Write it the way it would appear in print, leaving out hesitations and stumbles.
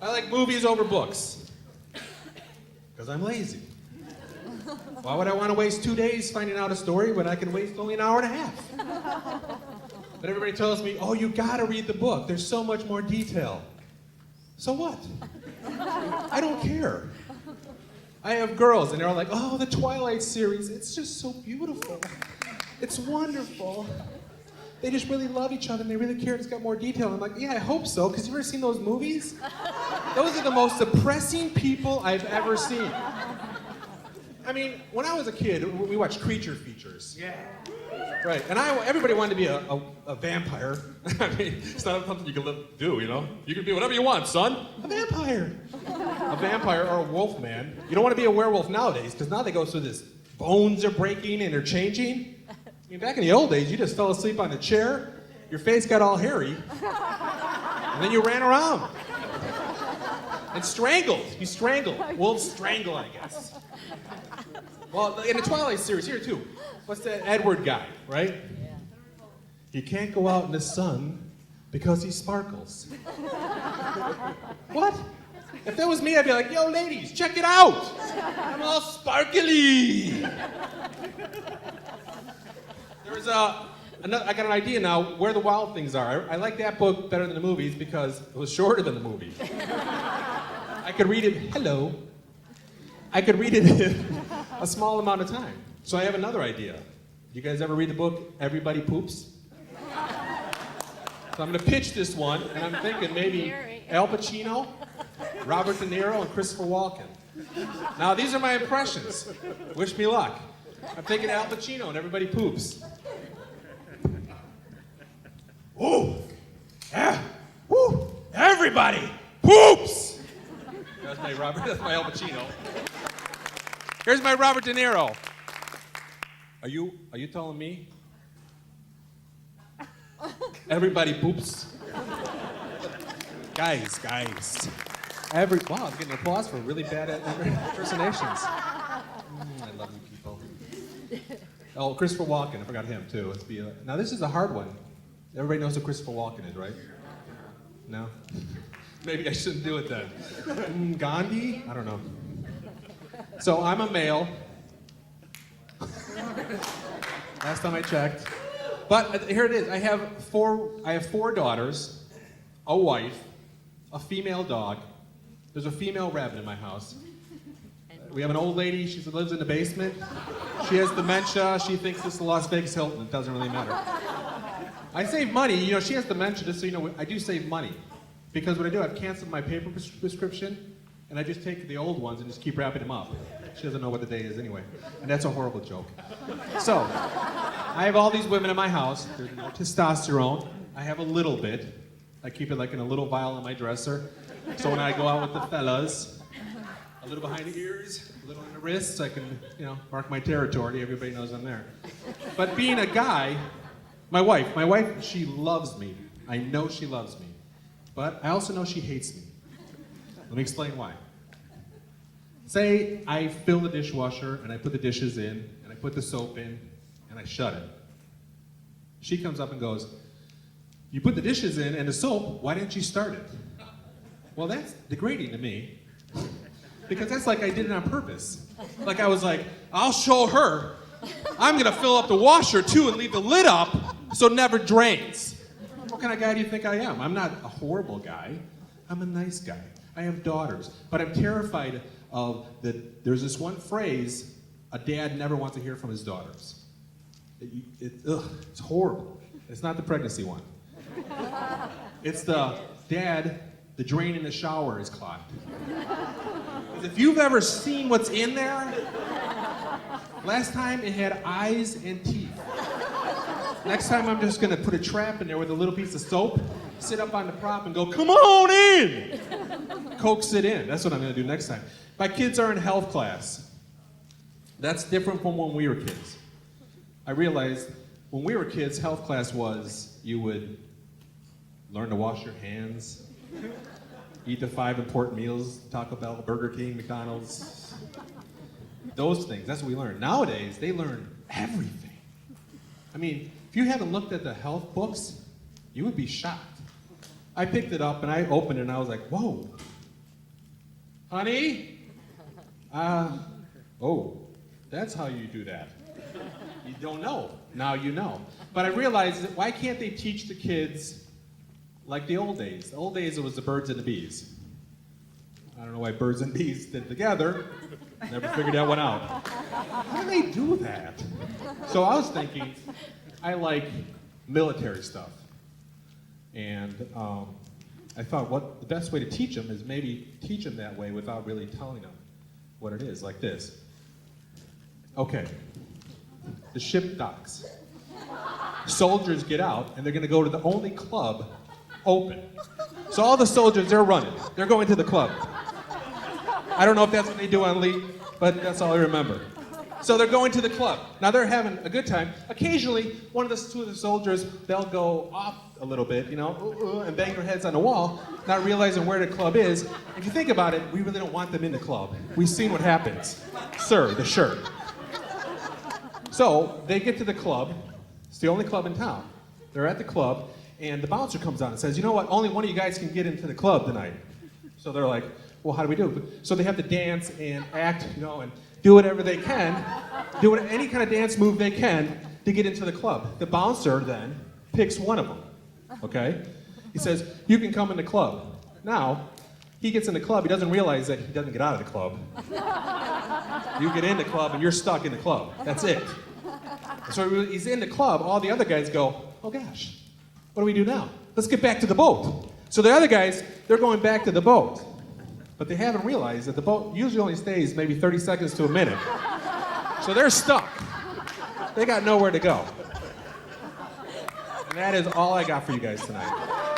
I like movies over books. Because I'm lazy. Why would I want to waste 2 days finding out a story when I can waste only an hour and a half? But everybody tells me, oh, you gotta read the book. There's so much more detail. So what? I don't care. I have girls and they're all like, oh, the Twilight series, it's just so beautiful. It's wonderful. They just really love each other and they really care. It's got more detail. I'm like, yeah, I hope so, because you've ever seen those movies? Those are the most depressing people I've ever seen. I mean, when I was a kid, we watched creature features. Yeah. Right, and everybody wanted to be a vampire. I mean, it's not something you can do, you know? You can be whatever you want, son. A vampire. A vampire or a wolf man. You don't want to be a werewolf nowadays, because now they go through this. Bones are breaking and they're changing. I mean, back in the old days, you just fell asleep on the chair, your face got all hairy, and then you ran around. And strangled. You strangled. Wolves strangle, I guess. Well, in the Twilight series, here too. What's that Edward guy, right? Yeah. He can't go out in the sun because he sparkles. What? If that was me, I'd be like, yo, ladies, check it out. I'm all sparkly. I got an idea now where the wild things are. I like that book better than the movies because it was shorter than the movie. I could read it, hello. I could read it in a small amount of time. So I have another idea. You guys ever read the book, Everybody Poops? So I'm gonna pitch this one, and I'm thinking maybe Al Pacino, Robert De Niro, and Christopher Walken. Now these are my impressions. Wish me luck. I'm thinking Al Pacino and Everybody Poops. Ooh, yeah, woo, everybody poops! That's my Al Pacino. Here's my Robert De Niro. Are you telling me? Everybody poops? Guys. Wow, I'm getting applause for really bad impersonations. I love you people. Oh, Christopher Walken, I forgot him too. Now this is a hard one. Everybody knows who Christopher Walken is, right? No? Maybe I shouldn't do it then. Gandhi? I don't know. So I'm a male. Last time I checked. But here it is. I have four daughters, a wife, a female dog. There's a female rabbit in my house. We have an old lady. She lives in the basement. She has dementia. She thinks this is the Las Vegas Hilton. It doesn't really matter. I save money. You know, she has dementia, just so you know, I do save money. Because what I do, I've canceled my paper prescription, and I just take the old ones and just keep wrapping them up. She doesn't know what the day is anyway. And that's a horrible joke. So, I have all these women in my house. There's no testosterone. I have a little bit. I keep it like in a little vial in my dresser. So when I go out with the fellas, a little behind the ears, a little on the wrists, I can, mark my territory. Everybody knows I'm there. But being a guy, my wife, she loves me. I know she loves me. But I also know she hates me. Let me explain why. Say I fill the dishwasher and I put the dishes in and I put the soap in and I shut it. She comes up and goes, you put the dishes in and the soap, why didn't you start it? Well, that's degrading to me because that's like I did it on purpose. Like I was like, I'll show her. I'm gonna fill up the washer too and leave the lid up so it never drains. What kind of guy do you think I am? I'm not a horrible guy. I'm a nice guy. I have daughters, but I'm terrified of that. There's this one phrase a dad never wants to hear from his daughters. It's horrible. It's not the pregnancy one. It's the dad, the drain in the shower is clogged. If you've ever seen what's in there, last time it had eyes and teeth. Next time I'm just gonna put a trap in there with a little piece of soap, sit up on the prop and go, come on in! Coax it in. That's what I'm gonna do next time. My kids are in health class. That's different from when we were kids. I realized when we were kids, health class was you would learn to wash your hands, eat the 5 important meals, Taco Bell, Burger King, McDonald's. Those things, that's what we learned. Nowadays, they learn everything. I mean, if you haven't looked at the health books, you would be shocked. I picked it up and I opened it and I was like, whoa, Honey? Oh, that's how you do that. You don't know. Now you know. But I realized that why can't they teach the kids like the old days? The old days it was the birds and the bees. I don't know why birds and bees did together. Never figured that one out. How do they do that? So I was thinking, I like military stuff. And I thought what the best way to teach them is maybe teach them that way without really telling them what it is, like this. Okay, the ship docks. Soldiers get out and they're gonna go to the only club open. So all the soldiers, they're running. They're going to the club. I don't know if that's what they do on leave, but that's all I remember. So they're going to the club. Now they're having a good time. Occasionally, two of the soldiers, they'll go off a little bit, and bang their heads on the wall, not realizing where the club is. If you think about it, we really don't want them in the club. We've seen what happens. Sir, the shirt. So they get to the club. It's the only club in town. They're at the club, and the bouncer comes on and says, you know what, only one of you guys can get into the club tonight. So they're like, well, how do we do it? So they have to dance and act, and do whatever they can, do any kind of dance move they can to get into the club. The bouncer then picks one of them, okay? He says, you can come in the club. Now, he gets in the club, he doesn't realize that he doesn't get out of the club. You get in the club and you're stuck in the club. That's it. So he's in the club, all the other guys go, oh gosh, what do we do now? Let's get back to the boat. So the other guys, they're going back to the boat. But they haven't realized that the boat usually only stays maybe 30 seconds to a minute. So they're stuck. They got nowhere to go. And that is all I got for you guys tonight.